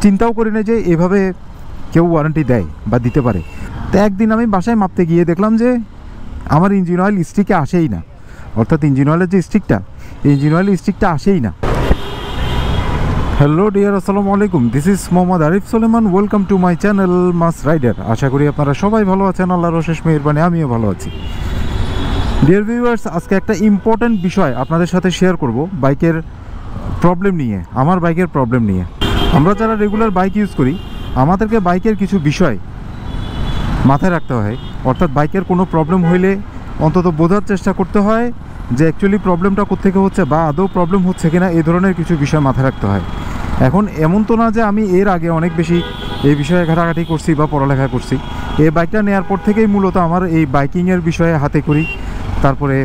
চিন্তাও করি না যে এভাবে কেউ ওয়ারেন্টি দেয় বা দিতে পারে। তো একদিন আমি বাসায় মাপতে গিয়ে দেখলাম যে আমার ইঞ্জিন অয়েল স্টিকে আসেই না, অর্থাৎ ইঞ্জিন অয়েলের যে স্টিকটা, ইঞ্জিন অয়েল স্টিকটা আসেই না। হ্যালো ডিয়ার, আসসালামু আলাইকুম, this is Mohammad Arif Suleman. Welcome to my channel mass rider. আশা করি আপনারা সবাই ভালো আছেন, আল্লাহর অশেষ মেহেরবানি আমিও ভালো আছি। ডিয়ার ভিউয়ার্স, আজকে একটা ইম্পর্ট্যান্ট বিষয় আপনাদের সাথে শেয়ার করব বাইকের প্রবলেম নিয়ে, আমার বাইকের প্রবলেম নিয়ে। আমরা যারা রেগুলার বাইক ইউজ করি, আমাদেরকে বাইকের কিছু বিষয় মাথায় রাখতে হয়, অর্থাৎ বাইকের কোনো প্রবলেম হইলে অন্তত বোঝার চেষ্টা করতে হয় যে অ্যাকচুয়ালি প্রবলেমটা কোত্থেকে হচ্ছে বা আদৌ প্রবলেম হচ্ছে কিনা, এই ধরনের কিছু বিষয় মাথায় রাখতে হয়। এখন এমন তো না যে আমি এর আগে অনেক বেশি এই বিষয়ে ঘাটাঘাটি করছি বা পড়ালেখা করছি। এই বাইকটা নেওয়ার পর থেকেই মূলত আমার এই বাইকিংয়ের বিষয়ে হাতে করি, তারপরে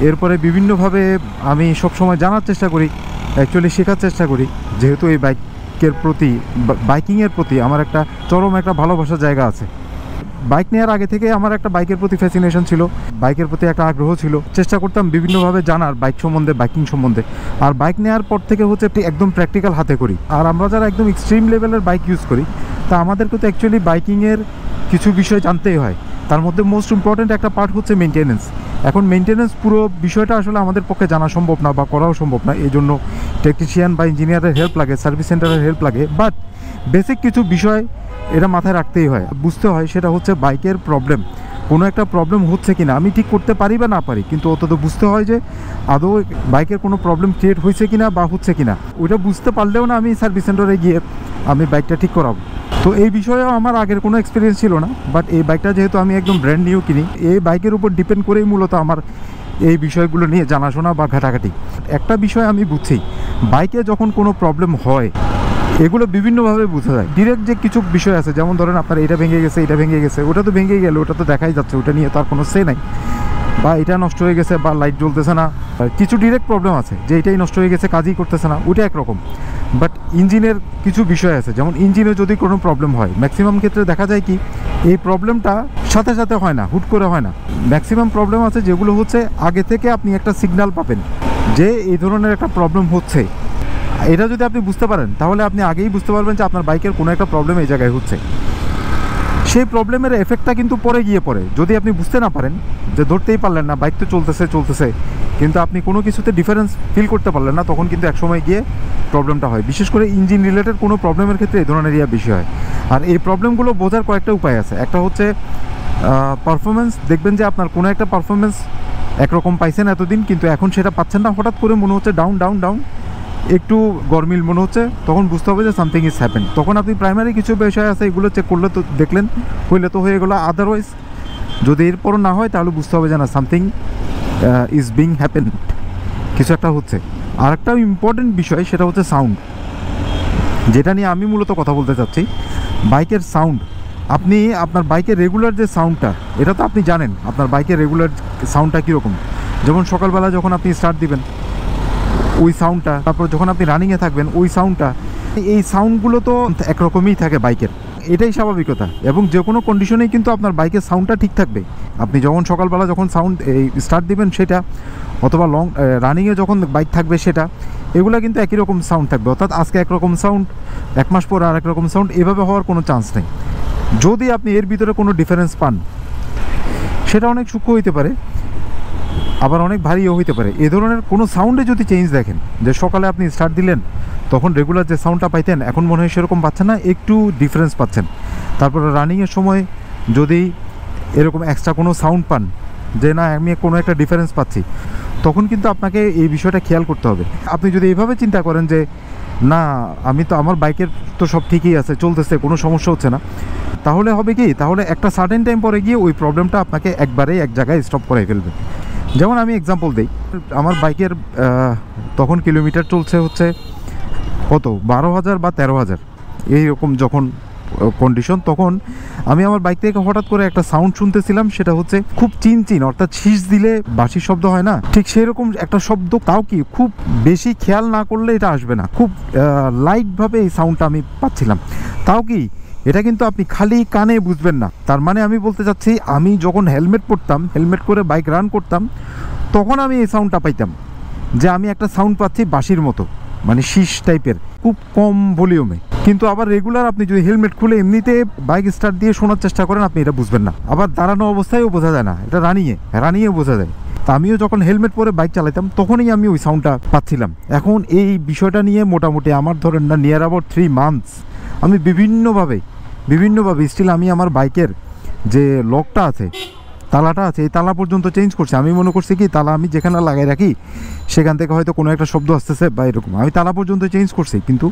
এরপরে বিভিন্নভাবে আমি সবসময় জানার চেষ্টা করি, অ্যাকচুয়ালি শেখার চেষ্টা করি, যেহেতু এই বাইকিংয়ের প্রতি আমার একটা চরম একটা ভালোবাসার জায়গা আছে। বাইক নেওয়ার আগে থেকে আমার একটা বাইকের প্রতি ফ্যাসিনেশন ছিল, বাইকের প্রতি একটা আগ্রহ ছিল, চেষ্টা করতাম বিভিন্নভাবে জানার বাইক সম্বন্ধে, বাইকিং সম্বন্ধে। আর বাইক নেওয়ার পর থেকে হচ্ছে একদম প্র্যাকটিক্যাল হাতে করি। আর আমরা যারা একদম এক্সট্রিম লেভেলের বাইক ইউজ করি, তা আমাদেরকে তো অ্যাকচুয়ালি বাইকিংয়ের কিছু বিষয় জানতেই হয়। তার মধ্যে মোস্ট ইম্পর্ট্যান্ট একটা পার্ট হচ্ছে মেনটেনেন্স। এখন মেনটেনেন্স পুরো বিষয়টা আসলে আমাদের পক্ষে জানা সম্ভব না বা করাও সম্ভব না, এই জন্য টেকনিশিয়ান বা ইঞ্জিনিয়ারের হেল্প লাগে, সার্ভিস সেন্টারের হেল্প লাগে। বাট বেসিক কিছু বিষয় এটা মাথায় রাখতেই হয়, বুঝতে হয়। সেটা হচ্ছে বাইকের প্রবলেম, কোনো একটা প্রবলেম হচ্ছে কিনা, আমি ঠিক করতে পারি বা না পারি, কিন্তু অন্তত বুঝতে হয় যে আদৌ বাইকের কোনো প্রবলেম ক্রিয়েট হয়েছে কিনা বা হচ্ছে কিনা। ওইটা বুঝতে পারলেও না আমি সার্ভিস সেন্টারে গিয়ে আমি বাইকটা ঠিক করাবো। তো এই বিষয়েও আমার আগের কোনো এক্সপিরিয়েন্স ছিল না, বাট এই বাইকটা যেহেতু আমি একদম ব্র্যান্ড নিউ কিনি, এই বাইকের উপর ডিপেন্ড করেই মূলত আমার এই বিষয়গুলো নিয়ে জানাশোনা বা ঘাটাঘাটি। একটা বিষয় আমি বুঝছি, বাইকে যখন কোনো প্রবলেম হয় এগুলো বিভিন্নভাবে বোঝা যায়। ডিরেক্ট যে কিছু বিষয় আছে, যেমন ধরেন আপনার এটা ভেঙে গেছে, এটা ভেঙে গেছে, ওটা তো ভেঙে গেলে ওটা তো দেখাই যাচ্ছে, ওটা নিয়ে তার কোনো সে নাই, বা এটা নষ্ট হয়ে গেছে বা লাইট জ্বলতেছে না। কিছু ডিরেক্ট প্রবলেম আছে যে এটাই নষ্ট হয়ে গেছে, কাজই করতেছে না, ওটা একরকম। বাট ইঞ্জিনের কিছু বিষয় আছে, যেমন ইঞ্জিনে যদি কোনো প্রবলেম হয়, ম্যাক্সিমাম ক্ষেত্রে দেখা যায় কি এই প্রবলেমটা সাথে সাথে হয় না, হুট করে হয় না। ম্যাক্সিমাম প্রবলেম আছে যেগুলো হচ্ছে আগে থেকে আপনি একটা সিগন্যাল পাবেন যে এই ধরনের একটা প্রবলেম হচ্ছে। এটা যদি আপনি বুঝতে পারেন, তাহলে আপনি আগেই বুঝতে পারবেন যে আপনার বাইকের কোনো একটা প্রবলেম এই জায়গায় হচ্ছে। সেই প্রবলেমের এফেক্টটা কিন্তু পরে গিয়ে পড়ে, যদি আপনি বুঝতে না পারেন, যে ধরতেই পারলেন না, বাইক তো চলতেছে কিন্তু আপনি কোনো কিছুতে ডিফারেন্স ফিল করতে পারলেন না, তখন কিন্তু একসময় গিয়ে প্রবলেমটা হয়। বিশেষ করে ইঞ্জিন রিলেটেড কোনো প্রবলেমের ক্ষেত্রে এই ধরনের বেশি হয়। আর এই প্রবলেমগুলো বোঝার কয়েকটা উপায় আছে। একটা হচ্ছে পারফরমেন্স। দেখবেন যে আপনার কোনো একটা পারফরমেন্স একরকম পাইছেন এতদিন, কিন্তু এখন সেটা পাচ্ছেন না, হঠাৎ করে মনে হচ্ছে ডাউন ডাউন ডাউন, একটু গরমিল মনে হচ্ছে, তখন বুঝতে হবে যে সামথিং ইজ হ্যাপেন। তখন আপনি প্রাইমারি কিছু বিষয় আছে, এগুলো চেক করলে তো দেখলেন, হইলে তো হয়ে গেলো। আদারওয়াইজ যদি এরপর না হয়, তাহলে বুঝতে হবে যে না, সামথিং ইজ বিং হ্যাপেন, কিছু একটা হচ্ছে। আর একটা ইম্পর্টেন্ট বিষয়, সেটা হচ্ছে সাউন্ড, যেটা নিয়ে আমি মূলত কথা বলতে চাচ্ছি। বাইকের সাউন্ড, আপনি আপনার বাইকের রেগুলার যে সাউন্ডটা, এটা তো আপনি জানেন আপনার বাইকের রেগুলার সাউন্ডটা কীরকম। যেমন সকালবেলা যখন আপনি স্টার্ট দিবেন ওই সাউন্ডটা, তারপর যখন আপনি রানিংয়ে থাকবেন ওই সাউন্ডটা, এই সাউন্ডগুলো তো একরকমই থাকে বাইকের, এটাই স্বাভাবিকতা। এবং যে কোনো কন্ডিশনেই কিন্তু আপনার বাইকের সাউন্ডটা ঠিক থাকবে। আপনি যখন সকালবেলা যখন সাউন্ড স্টার্ট দিবেন সেটা, অথবা লং রানিংয়ে যখন বাইক থাকবে সেটা, এগুলো কিন্তু একই রকম সাউন্ড থাকবে। অর্থাৎ আজকে একরকম সাউন্ড, এক মাস পর আর একরকম সাউন্ড, এভাবে হওয়ার কোনো চান্স নেই। যদি আপনি এর ভিতরে কোনো ডিফারেন্স পান, সেটা অনেক সূক্ষ্ম হইতে পারে, আবার অনেক ভারীও হইতে পারে। এ ধরনের কোনো সাউন্ডে যদি চেঞ্জ দেখেন, যে সকালে আপনি স্টার্ট দিলেন তখন রেগুলার যে সাউন্ডটা পাইতেন এখন মনে হয় সেরকম পাচ্ছেন না, একটু ডিফারেন্স পাচ্ছেন। তারপরে রানিংয়ের সময় যদি এরকম এক্সট্রা কোনো সাউন্ড পান, যে না আমি কোনো একটা ডিফারেন্স পাচ্ছি, তখন কিন্তু আপনাকে এই বিষয়টা খেয়াল করতে হবে। আপনি যদি এইভাবে চিন্তা করেন যে না, আমি তো আমার বাইকের তো সব ঠিকই আছে, চলতেছে, কোনো সমস্যা হচ্ছে না, তাহলে হবে কি, তাহলে একটা সার্টেন টাইম পরে গিয়ে ওই প্রবলেমটা আপনাকে একবারেই এক জায়গায় স্টপ করে ফেলবে। যেমন আমি এক্সাম্পল দিই, আমার বাইকের তখন কিলোমিটার চলছে হচ্ছে কত, 12,000 বা 13,000 এইরকম যখন কন্ডিশন, তখন আমি আমার বাইক থেকে হঠাৎ করে একটা সাউন্ড শুনতেছিলাম। সেটা হচ্ছে খুব চিনচিন, অর্থাৎ শীষ দিলে বাঁশির শব্দ হয় না, ঠিক সেরকম একটা শব্দ। তাও কি খুব বেশি খেয়াল না করলে এটা আসবে না, খুব লাইটভাবে এই সাউন্ডটা আমি পাচ্ছিলাম। তাও কি এটা কিন্তু আপনি খালি কানে বুঝবেন না। তার মানে আমি বলতে চাচ্ছি, আমি যখন হেলমেট পরতাম, হেলমেট করে বাইক রান করতাম, তখন আমি এই সাউন্ডটা পাইতাম, যে আমি একটা সাউন্ড পাচ্ছি বাঁশির মতো, মানে শীষ টাইপের, খুব কম ভলিউমে। কিন্তু আবার রেগুলার আপনি যদি হেলমেট খুলে এমনিতে বাইক স্টার্ট দিয়ে শোনার চেষ্টা করেন, আপনি এটা বুঝবেন না। আবার দাঁড়ানো অবস্থায়ও বোঝা যায় না, এটা রানিয়ে বোঝা যায়। তা আমিও যখন হেলমেট পরে বাইক চালাতাম তখনই আমি ওই সাউন্ডটা পাচ্ছিলাম। এখন এই বিষয়টা নিয়ে মোটামুটি আমার ধরেন না নিয়ার অ্যাবাউট 3 মান্থস আমি বিভিন্নভাবে স্টিল আমি আমার বাইকের যে লকটা আছে, তালাটা আছে, এই তালা পর্যন্ত চেঞ্জ করছি। আমি মনে করছি কি তালা আমি যেখানে লাগাই রাখি সেখান থেকে হয়তো কোনো একটা শব্দ আসতেছে বা এরকম, আমি তালা পর্যন্ত চেঞ্জ করছি, কিন্তু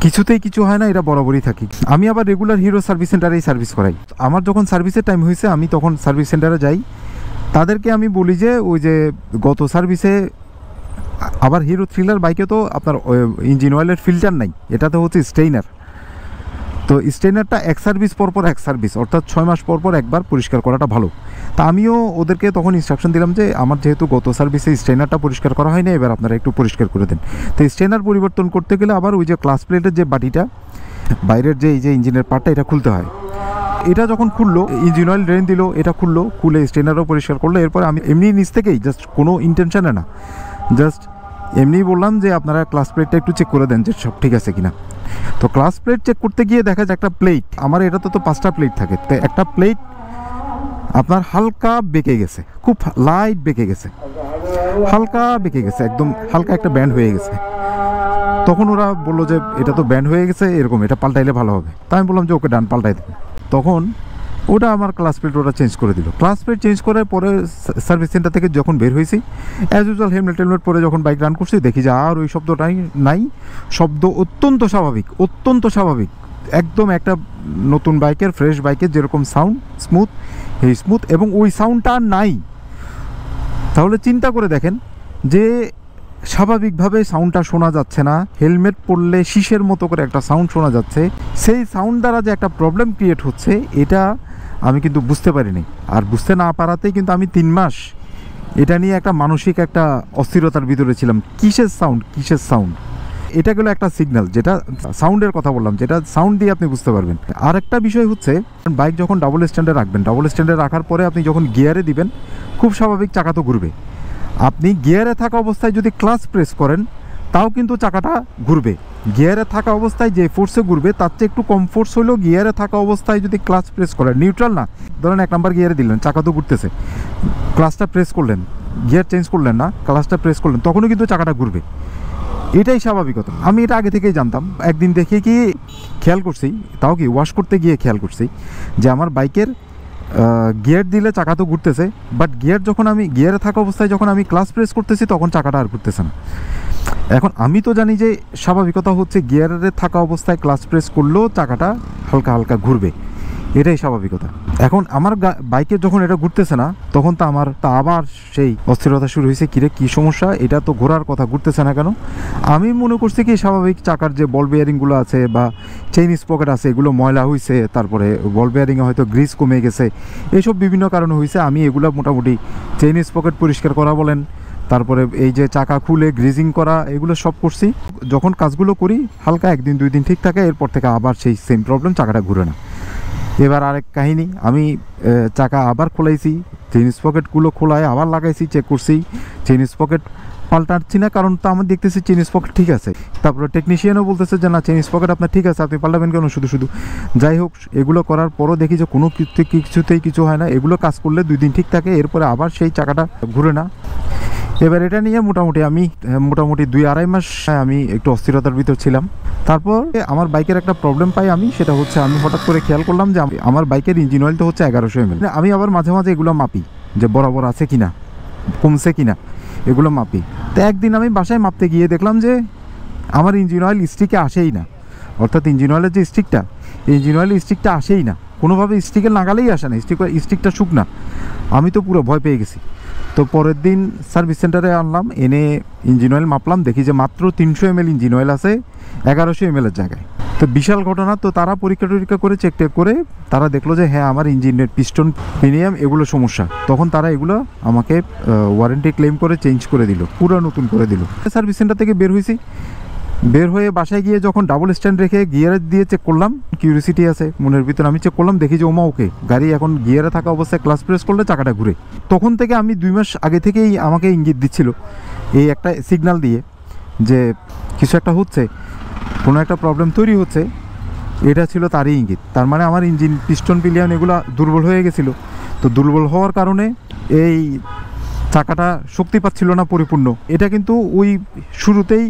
কিছুতেই কিছু হয় না, এটা বরাবরই থাকি। আমি আবার রেগুলার হিরো সার্ভিস সেন্টারেই সার্ভিস করাই। আমার যখন সার্ভিসের টাইম হয়েছে আমি তখন সার্ভিস সেন্টারে যাই, তাদেরকে আমি বলি যে ওই যে গত সার্ভিসে আবার হিরো থ্রিলার বাইকে তো আপনার ইঞ্জিন অয়েলের ফিল্টার নাই, এটাতে হচ্ছে স্টেইনার। তো স্টেইনারটা এক সার্ভিস পরপর এক সার্ভিস, অর্থাৎ 6 মাস পরপর একবার পরিষ্কার করাটা ভালো। তা আমিও ওদেরকে তখন ইনস্ট্রাকশন দিলাম যে আমার যেহেতু গত সার্ভিসে স্টেইনারটা পরিষ্কার করা হয়নি, এবার আপনারা একটু পরিষ্কার করে দেন। তো স্টেইনার পরিবর্তন করতে গেলে আবার ওই যে ক্লাস প্লেটের যে বাটিটা, বাইরের যে এই যে ইঞ্জিনের পার্টটা, এটা খুলতে হয়। এটা যখন খুললো, ইঞ্জিন অয়েল ড্রেন দিল, এটা খুলে স্টেইনারও পরিষ্কার করলো। এরপর আমি এমনি নিচ থেকেই জাস্ট কোনো ইন্টেনশনে না, জাস্ট এমনি বললাম যে আপনারা ক্লাস প্লেটটা একটু চেক করে দেন যে সব ঠিক আছে কিনা। তো ক্লাস প্লেট চেক করতে গিয়ে দেখা যায় একটা প্লেট, আমার এটাতে তো 5টা প্লেট থাকে, তো একটা প্লেট আপনার হালকা বেঁকে গেছে, খুব লাইট বেঁকে গেছে, হালকা বেঁকে গেছে, একদম হালকা একটা ব্যান্ড হয়ে গেছে। তখন ওরা বললো যে এটা তো ব্যান্ড হয়ে গেছে, এরকম এটা পাল্টাইলে ভালো হবে। তাই আমি বললাম যে ওকে ডান পাল্টাই দেবে। তখন ওটা আমার ক্লাস প্লেট ওরা চেঞ্জ করে দিল। ক্লাস প্লেট চেঞ্জ করার পরে সার্ভিস সেন্টার থেকে যখন বের হয়েছি, অ্যাজ ইউজুয়াল হেলমেট পরে যখন বাইক রান করছি, দেখি যে আর ওই শব্দটাই নাই। শব্দ অত্যন্ত স্বাভাবিক, একদম একটা নতুন বাইকের, ফ্রেশ বাইকের যেরকম সাউন্ড, স্মুথ, এবং ওই সাউন্ডটা নাই। তাহলে চিন্তা করে দেখেন যে স্বাভাবিকভাবে সাউন্ডটা শোনা যাচ্ছে না, হেলমেট পরলে শীষের মতো করে একটা সাউন্ড শোনা যাচ্ছে, সেই সাউন্ড দ্বারা যে একটা প্রবলেম ক্রিয়েট হচ্ছে, এটা আমি কিন্তু বুঝতে পারিনি। আর বুঝতে না পারাতেই কিন্তু আমি 3 মাস এটা নিয়ে একটা মানসিক একটা অস্থিরতার ভিতরে ছিলাম। কিসের সাউন্ড, এটা গেলো একটা সিগন্যাল, যেটা সাউন্ডের কথা বললাম, যেটা সাউন্ড দিয়ে আপনি বুঝতে পারবেন। আর একটা বিষয় হচ্ছে, বাইক যখন ডাবল স্ট্যান্ডে রাখবেন, ডাবল স্ট্যান্ডে রাখার পরে আপনি যখন গিয়ারে দিবেন, খুব স্বাভাবিক চাকা তো ঘুরবে। আপনি গিয়ারে থাকা অবস্থায় যদি ক্লাচ প্রেস করেন, তাও কিন্তু চাকাটা ঘুরবে। গিয়ারে থাকা অবস্থায় যে ফোর্সে ঘুরবে তার চেয়ে একটু কম ফোর্স হলেও গিয়ারে থাকা অবস্থায় যদি ক্লাচ প্রেস করেন, নিউট্রাল না, ধরেন 1 নাম্বার গিয়ারে দিলেন, চাকা তো ঘুরতেছে, ক্লাচটা প্রেস করলেন, গিয়ার চেঞ্জ করলেন না, ক্লাচটা প্রেস করলেন, তখনও কিন্তু চাকাটা ঘুরবে। এটাই স্বাভাবিকতা। আমি এটা আগে থেকেই জানতাম। একদিন দেখে কি খেয়াল করছি, তাও কি ওয়াশ করতে গিয়ে খেয়াল করছি যে আমার বাইকের গিয়ার দিলে চাকা তো ঘুরতেছে, বাট গিয়ারে থাকা অবস্থায় যখন আমি ক্লাচ প্রেস করতেছি, তখন চাকাটা আর ঘুরতেছে না। এখন আমি তো জানি যে স্বাভাবিকতা হচ্ছে গিয়ারে থাকা অবস্থায় ক্লাচ প্রেস করলেও চাকাটা হালকা ঘুরবে, এটাই স্বাভাবিকতা। এখন আমার বাইকে যখন এটা ঘুরতেছে না, তখন তো আমার আবার সেই অস্থিরতা শুরু হয়েছে। কি সমস্যা, এটা তো ঘোরার কথা, ঘুরতেছে না কেন? আমি মনে করছি কি স্বাভাবিক চাকার যে বল বেয়ারিংগুলো আছে বা চেইন স্পকেট আছে, এগুলো ময়লা হয়েছে, তারপরে বল বেয়ারিংয়ে হয়তো গ্রিস কমে গেছে, এইসব বিভিন্ন কারণে হয়েছে। আমি এগুলো মোটামুটি চেইন স্পকেট পরিষ্কার করা বলেন, তারপরে এই যে চাকা খুলে গ্রিজিং করা, এগুলো সব করছি। যখন কাজগুলো করি হালকা 1 দিন 2 দিন ঠিক থাকে, এরপর থেকে আবার সেই সেম প্রবলেম, চাকাটা ঘুরে না। এবার আরেক কাহিনী, আমি চাকা আবার খোলাইছি, চেইন স্পকেটগুলো খোলায় আবার লাগাইছি, চেক করছি, চেইন স্পকেট পাল্টাচ্ছি না, কারণ তো আমার দেখতেছি চেইন স্পকেট ঠিক আছে। তারপরে টেকনিশিয়ানও বলতেছে যে না, চেইন স্পকেট আপনার ঠিক আছে, আপনি পাল্টাবেন কেন শুধু। যাই হোক, এগুলো করার পরও দেখি যে কোনো কিছুতেই কিছু হয় না। এগুলো কাজ করলে 2 দিন ঠিক থাকে, এরপরে আবার সেই চাকাটা ঘুরে না। এবার এটা নিয়ে মোটামুটি 2-2.5 মাস আমি একটু অস্থিরতার ভিতর ছিলাম। তারপর আমার বাইকের একটা প্রবলেম পাই আমি, সেটা হচ্ছে আমি হঠাৎ করে খেয়াল করলাম যে আমার বাইকের ইঞ্জিন অয়েল তো হচ্ছে 1100 ml। আমি আবার মাঝে মাঝে এগুলো মাপি যে বরাবর আছে কিনা, কমছে কিনা, এগুলো মাপি। তো একদিন আমি বাসায় মাপতে গিয়ে দেখলাম যে আমার ইঞ্জিন অয়েল স্টিকে আসেই না, অর্থাৎ ইঞ্জিন অয়েলের যে স্টিকটা আসেই না, কোনোভাবে স্টিকের নাগালেই আসে না, স্টিকটা শুকনা। আমি তো পুরো ভয় পেয়ে গেছি। তো পরের দিন সার্ভিস সেন্টারে আনলাম, এনে ইঞ্জিন অয়েল মাপলাম, দেখি যে মাত্র 300 ml ইঞ্জিন অয়েল আছে 1100 ml এর জায়গায়। তো বিশাল ঘটনা। তো তারা পরীক্ষা করে চেক করে তারা দেখলো যে হ্যাঁ, আমার ইঞ্জিনের পিস্টন, প্রিমিয়াম এগুলো সমস্যা। তখন তারা এগুলো আমাকে ওয়ারেন্টি ক্লেম করে চেঞ্জ করে দিল, পুরো নতুন করে দিল। সার্ভিস সেন্টার থেকে বের হয়ে বাসায় গিয়ে যখন ডাবল স্ট্যান্ড রেখে গিয়ারে দিয়ে চেক করলাম, কিউরিসিটি আছে মনের ভিতরে, আমি চেক করলাম, দেখি যে ওমা ওকে, গাড়ি এখন গিয়ারে থাকা অবস্থায় ক্লাচ প্রেস করলে চাকাটা ঘুরে। তখন থেকে আমি 2 মাস আগে থেকেই আমাকে ইঙ্গিত দিচ্ছিল, এই একটা সিগন্যাল দিয়ে যে কিছু একটা হচ্ছে। কোনো একটা প্রবলেম তৈরি হচ্ছে, এটা ছিল তারই ইঙ্গিত। তার মানে আমার ইঞ্জিন, পিস্টন, পিলিয়ন এগুলো দুর্বল হয়ে গেছিলো। তো দুর্বল হওয়ার কারণে এই চাকাটা শক্তি পাচ্ছিল না পরিপূর্ণ। এটা কিন্তু ওই শুরুতেই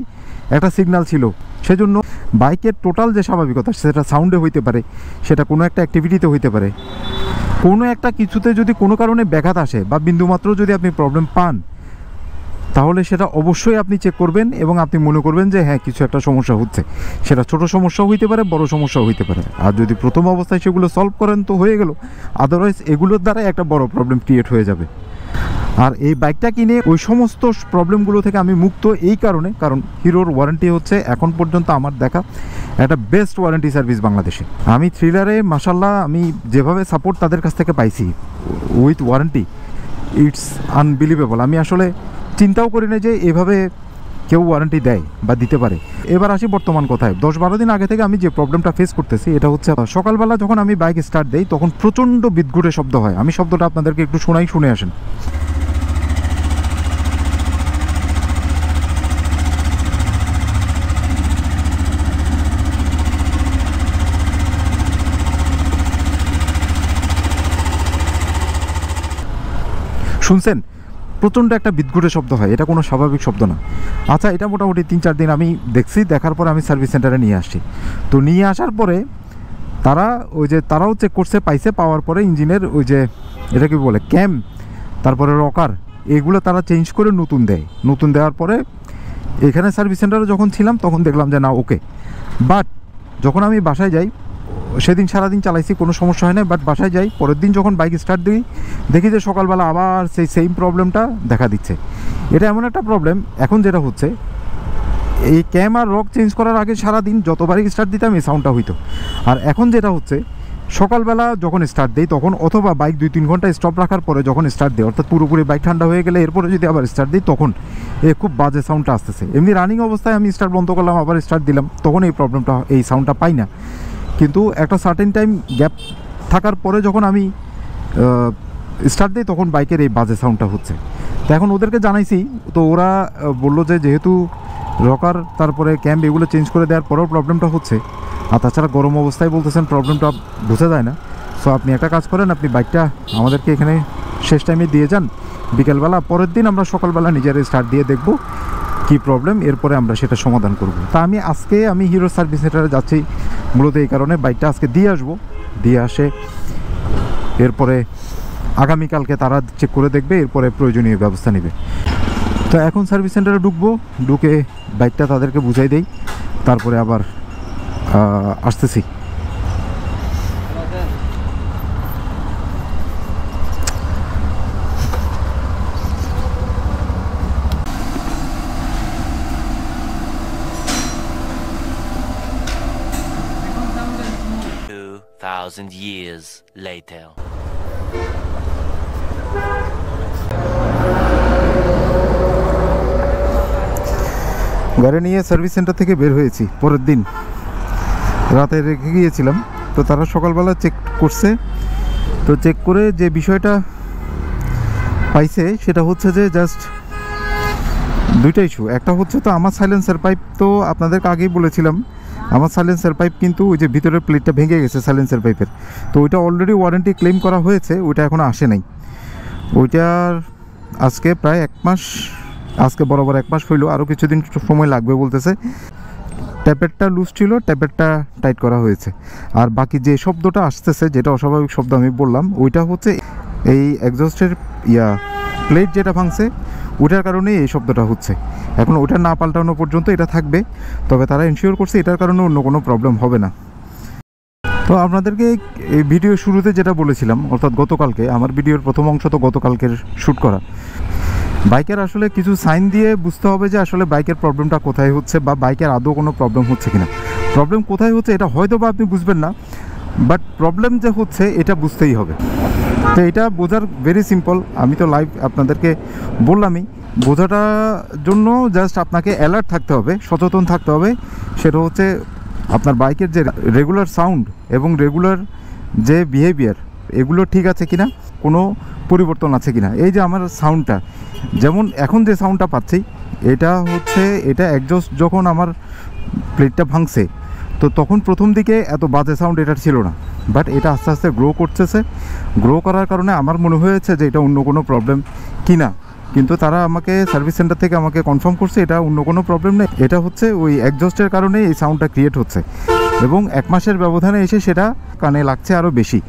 একটা সিগন্যাল ছিল। সেজন্য বাইকের টোটাল যে স্বাভাবিকতা, সেটা সাউন্ডে হইতে পারে, সেটা কোনো একটা অ্যাক্টিভিটিতে হইতে পারে, কোনো একটা কিছুতে যদি কোনো কারণে ব্যাঘাত আসে বা বিন্দুমাত্র যদি আপনি প্রবলেম পান, তাহলে সেটা অবশ্যই আপনি চেক করবেন এবং আপনি মনে করবেন যে হ্যাঁ কিছু একটা সমস্যা হচ্ছে। সেটা ছোট সমস্যাও হইতে পারে, বড় সমস্যাও হইতে পারে। আর যদি প্রথম অবস্থায় সেগুলো সলভ করেন তো হয়ে গেল, আদারওয়াইজ এগুলোর দ্বারাই একটা বড় প্রবলেম ক্রিয়েট হয়ে যাবে। আর এই বাইকটা কিনে ওই সমস্ত প্রবলেমগুলো থেকে আমি মুক্ত এই কারণে, কারণ হিরোর ওয়ারেন্টি হচ্ছে এখন পর্যন্ত আমার দেখা একটা বেস্ট ওয়ারেন্টি সার্ভিস বাংলাদেশে। আমি থ্রিলারে মাশাল্লাহ আমি যেভাবে সাপোর্ট তাদের কাছ থেকে পাইছি উইথ ওয়ারেন্টি, ইটস আনবিলিভেবল। আমি আসলে চিন্তাও করি না যে এভাবে কেউ ওয়ারেন্টি দেয় বা দিতে পারে। এবার আসি বর্তমান কথায়। 10-12 দিন আগে থেকে আমি যে প্রবলেমটা ফেস করতেছি, এটা হচ্ছে সকালবেলা যখন আমি বাইক স্টার্ট দিই তখন প্রচণ্ড বিদ্ঘুটে শব্দ হয়। আমি শব্দটা আপনাদেরকে একটু শোনাই, শুনে আসেন। শুনছেন? প্রচণ্ড একটা বিদ্ঘুটে শব্দ হয়, এটা কোনো স্বাভাবিক শব্দ না। আচ্ছা, এটা মোটামুটি 3-4 দিন আমি দেখছি, দেখার পরে আমি সার্ভিস সেন্টারে নিয়ে আসছি। তো নিয়ে আসার পরে তারাও চেক করছে, পাইছে। পাওয়ার পরে ইঞ্জিনের ওই যে এটা কি বলে ক্যাম, তারপরে রকার, এগুলো তারা চেঞ্জ করে নতুন দেয়। নতুন দেওয়ার পরে এখানে সার্ভিস সেন্টারে যখন ছিলাম তখন দেখলাম যে না ওকে। বাট যখন আমি বাসায় যাই, সেদিন সারাদিন চালাইছি, কোনো সমস্যা হয় না। বাট বাসায় যাই, পরের দিন যখন বাইক স্টার্ট দিই, দেখি যে সকালবেলা আবার সেই সেম প্রবলেমটা দেখা দিচ্ছে। এটা এমন একটা প্রবলেম, এখন যেটা হচ্ছে এই ক্যাম আর রক চেঞ্জ করার আগে সারাদিন যতবারই স্টার্ট দিতাম এই সাউন্ডটা হইতো। আর এখন যেটা হচ্ছে, সকালবেলা যখন স্টার্ট দিই তখন, অথবা বাইক 2-3 ঘন্টা স্টপ রাখার পরে যখন স্টার্ট দিই, অর্থাৎ পুরোপুরি বাইক ঠান্ডা হয়ে গেলে এরপরে যদি আবার স্টার্ট দিই, তখন খুব বাজে সাউন্ডটা আসতেছে। এমনি রানিং অবস্থায় আমি স্টার্ট বন্ধ করলাম, আবার স্টার্ট দিলাম, তখন এই প্রবলেমটা, এই সাউন্ডটা পাই না। কিন্তু একটা সার্টেন টাইম গ্যাপ থাকার পরে যখন আমি স্টার্ট দিই তখন বাইকের এই বাজে সাউন্ডটা হচ্ছে। তো এখন ওদেরকে জানাইছি, তো ওরা বললো যে যেহেতু রকার তারপরে ক্যাম্প এগুলো চেঞ্জ করে দেওয়ার পরেও প্রবলেমটা হচ্ছে, আর তাছাড়া গরম অবস্থায় বলতেছেন প্রবলেমটা বোঝা যায় না। সো আপনি একটা কাজ করেন, আপনি বাইকটা আমাদেরকে এখানে শেষ টাইমে দিয়ে যান বিকেলবেলা, পরের দিন আমরা সকালবেলা নিজের স্টার্ট দিয়ে দেখব কী প্রবলেম, এরপরে আমরা সেটা সমাধান করব। তা আমি হিরো সার্ভিস সেন্টারে যাচ্ছি মূলত এই কারণে, বাইকটা আজকে দিয়ে আসবো। দিয়ে আসে এরপরে আগামীকালকে তারা চেক করে দেখবে, এরপরে প্রয়োজনীয় ব্যবস্থা নেবে। তো এখন সার্ভিস সেন্টারে ঢুকে বাইকটা তাদেরকে বুঝাই দেই, তারপরে আবার আসতেছি। 2,000 years later. গাড়ি নিয়ে সার্ভিস সেন্টার থেকে বের হয়েছি, পরের দিন রাতে রেখে গিয়েছিলাম। তো তারা সকালবেলা চেক করছে। তো চেক করে যে বিষয়টা পাইছে সেটা হচ্ছে যে জাস্ট দুইটা ইস্যু। একটা হচ্ছে তো আমার সাইলেন্সার পাইপ, তো আপনাদেরকে আগেই বলেছিলাম আমার সাইলেন্সার পাইপ কিন্তু ওই যে ভিতরের প্লেটটা ভেঙে গেছে সাইলেন্সার পাইপের। তো ওইটা অলরেডি ওয়ারেন্টি ক্লেম করা হয়েছে, ওইটা এখনও আসে নাই। ওইটার আজকে প্রায় 1 মাস, আজকে বরাবর 1 মাস হইল, আরও কিছুদিন সময় লাগবে বলতেছে। ট্যাপেরটা লুজ ছিল, ট্যাপেরটা টাইট করা হয়েছে। আর বাকি যে শব্দটা আসতেছে, যেটা অস্বাভাবিক শব্দ আমি বললাম, ওইটা হচ্ছে এই এক্সস্টের প্লেট যেটা ভাঙছে ওটার কারণে এই শব্দটা হচ্ছে। এখন ওটা না পাল্টানো পর্যন্ত এটা থাকবে, তবে তারা ইনশিওর করছে এটার কারণে অন্য কোনো প্রবলেম হবে না। তো আপনাদেরকে এই ভিডিও শুরুতে যেটা বলেছিলাম, অর্থাৎ গতকালকে, আমার ভিডিওর প্রথম অংশ তো গতকালকের শ্যুট করা। বাইকের আসলে কিছু সাইন দিয়ে বুঝতে হবে যে আসলে বাইকের প্রবলেমটা কোথায় হচ্ছে, বা বাইকের আদৌ কোনো প্রবলেম হচ্ছে কিনা। প্রবলেম কোথায় হচ্ছে এটা হয়তো বা আপনি বুঝবেন না, বাট প্রবলেম যে হচ্ছে এটা বুঝতেই হবে। তো এটা বোঝার ভেরি সিম্পল, আমি তো লাইভ আপনাদেরকে বললামই। বোঝাটার জন্য জাস্ট আপনাকে অ্যালার্ট থাকতে হবে, সচেতন থাকতে হবে। সেটা হচ্ছে আপনার বাইকের যে রেগুলার সাউন্ড এবং রেগুলার যে বিহেভিয়ার, এগুলো ঠিক আছে কিনা, কোনো পরিবর্তন আছে কিনা। এই যে আমার সাউন্ডটা, যেমন এখন যে সাউন্ডটা পাচ্ছি, এটা হচ্ছে এটা অ্যাডজাস্ট যখন আমার প্লেটটা ভাঙছে, তো তখন প্রথম দিকে এত বাজে সাউন্ড এটা ছিল না, বাট এটা আস্তে আস্তে গ্রো করতেছে। গ্রো করার কারণে আমার মনে হয়েছে যে এটা অন্য কোনো প্রবলেম কিনা, কিন্তু তারা আমাকে সার্ভিস সেন্টার থেকে আমাকে কনফার্ম করছে এটা অন্য কোনো প্রবলেম নেই, এটা হচ্ছে ওই এক্সজস্টের কারণে এই সাউন্ডটা ক্রিয়েট হচ্ছে, এবং 1 মাসের ব্যবধানে এসে সেটা কানে লাগছে আরও বেশি।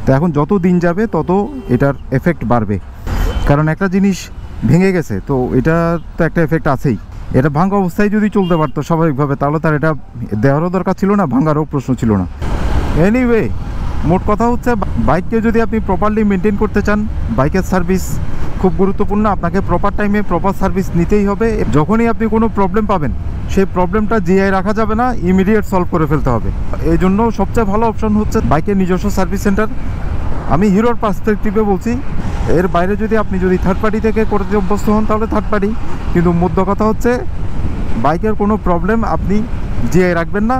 তো এখন যত দিন যাবে তত এটার এফেক্ট বাড়বে, কারণ একটা জিনিস ভেঙে গেছে তো এটা তো একটা এফেক্ট আছেই। এটা ভাঙা অবস্থায় যদি চলতে পারতো স্বাভাবিকভাবে তাহলে তার এটা দেওয়ারও দরকার ছিল না, ভাঙারও প্রশ্ন ছিল না। এনিওয়ে, মোট কথা হচ্ছে বাইককে যদি আপনি প্রপারলি মেনটেন করতে চান, বাইকের সার্ভিস খুব গুরুত্বপূর্ণ। আপনাকে প্রপার টাইমে প্রপার সার্ভিস নিতেই হবে। যখনই আপনি কোনো প্রবলেম পাবেন সেই প্রবলেমটা জিআই রাখা যাবে না, ইমিডিয়েট সলভ করে ফেলতে হবে। এই জন্য সবচেয়ে ভালো অপশন হচ্ছে বাইকের নিজস্ব সার্ভিস সেন্টার। আমি হিরোর পার্সপেক্টিভে বলছি, এর বাইরে যদি আপনি থার্ড পার্টি থেকে করতে অভ্যস্ত হন তাহলে থার্ড পার্টি, কিন্তু মধ্য কথা হচ্ছে বাইকের কোনো প্রবলেম আপনি জিআই রাখবেন না,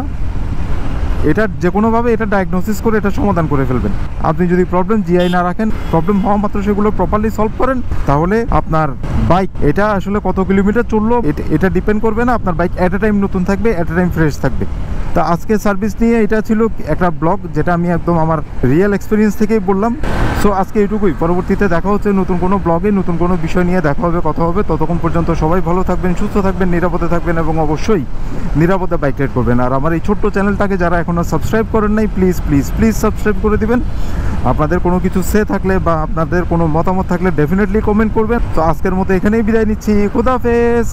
এটা যে কোনোভাবে এটা ডায়াগনোসিস করে এটা সমাধান করে ফেলবেন। আপনি যদি প্রবলেম জিআই না রাখেন, প্রবলেম হওয়া মাত্র সেগুলো প্রপারলি সলভ করেন, তাহলে আপনার বাইক এটা আসলে কত কিলোমিটার চললো এটা ডিপেন্ড করবে না, আপনার বাইক অ্যাট এ টাইম নতুন থাকবে, অ্যাট এ টাইম ফ্রেশ থাকবে। তা আজকে সার্ভিস নিয়ে এটা ছিল একটা ব্লগ, যেটা আমি একদম আমার রিয়েল এক্সপিরিয়েন্স থেকেই বললাম। সো আজকে এটুকুই, পরবর্তীতে দেখা হচ্ছে নতুন কোনো ব্লগে, নতুন কোনো বিষয় নিয়ে দেখা হবে, কথা হবে। ততক্ষণ পর্যন্ত সবাই ভালো থাকবেন, সুস্থ থাকবেন, নিরাপদে থাকবেন, এবং অবশ্যই নিরাপদে বাইক রাইড করবেন। আর আমার এই ছোট্ট চ্যানেলটাকে যারা এখনও সাবস্ক্রাইব করেন নাই, প্লিজ প্লিজ প্লিজ সাবস্ক্রাইব করে দিবেন। আপনাদের কোনো কিছু সে থাকলে বা আপনাদের কোনো মতামত থাকলে ডেফিনেটলি কমেন্ট করবেন। তো আজকের মতো এখানেই বিদায় নিচ্ছি, খুদাহাফেজ।